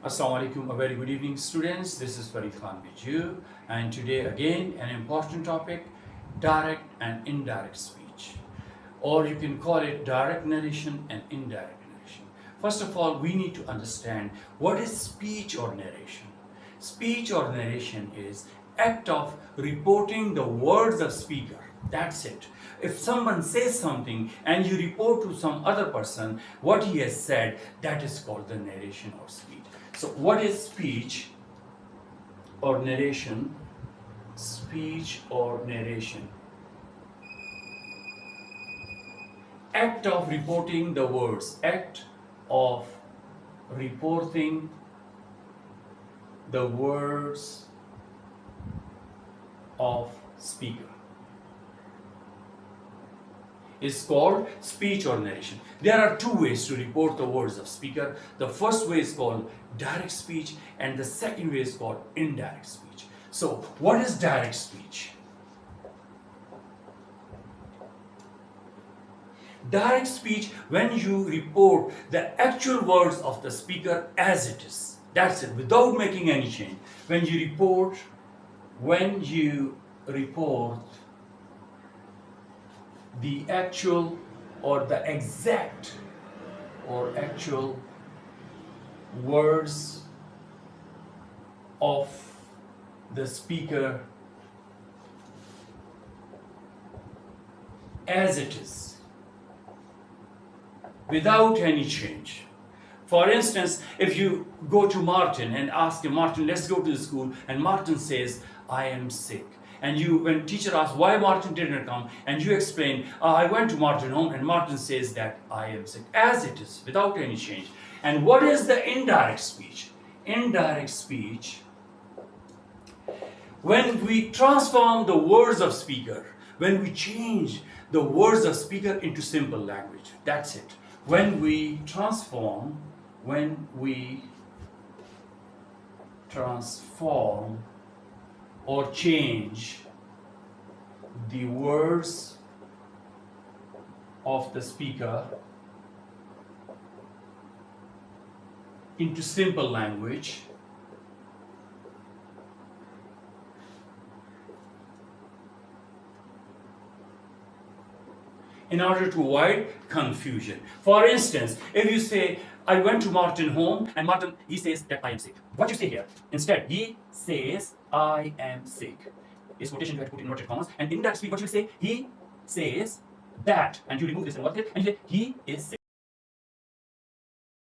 Assalamu alaikum, a very good evening students. This is Farid Khan with you, and today again an important topic, direct and indirect speech, or you can call it direct narration and indirect narration. First of all, we need to understand what is speech or narration. Speech or narration is act of reporting the words of speaker. That's it. If someone says something and you report to some other person what he has said, that is called the narration or speech. So what is speech or narration? Speech or narration. Act of reporting the words. Act of reporting the words of speaker is called speech or narration. There are two ways to report the words of speaker. The first way is called direct speech and the second way is called indirect speech. So what is direct speech? Direct speech, when you report the actual words of the speaker as it is. That's it, without making any change. When you report the actual or the exact or actual words of the speaker as it is, without any change. For instance, if you go to Martin and ask him, Martin, let's go to the school, and Martin says, I am sick. And you, when teacher asks why Martin didn't come, and you explain, I went to Martin home, and Martin says that I am sick, as it is, without any change. And what is the indirect speech? Indirect speech, when we transform the words of speaker, when we change the words of speaker into simple language, that's it. When we transform or change the words of the speaker into simple language, in order to avoid confusion. For instance, if you say, I went to Martin home, and Martin, he says that I am sick. What you say here? Instead, he says, I am sick. Is quotation you have to put in inverted commas. And in that speech, what you say? He says that, and you remove this inverted, and you say, he is sick.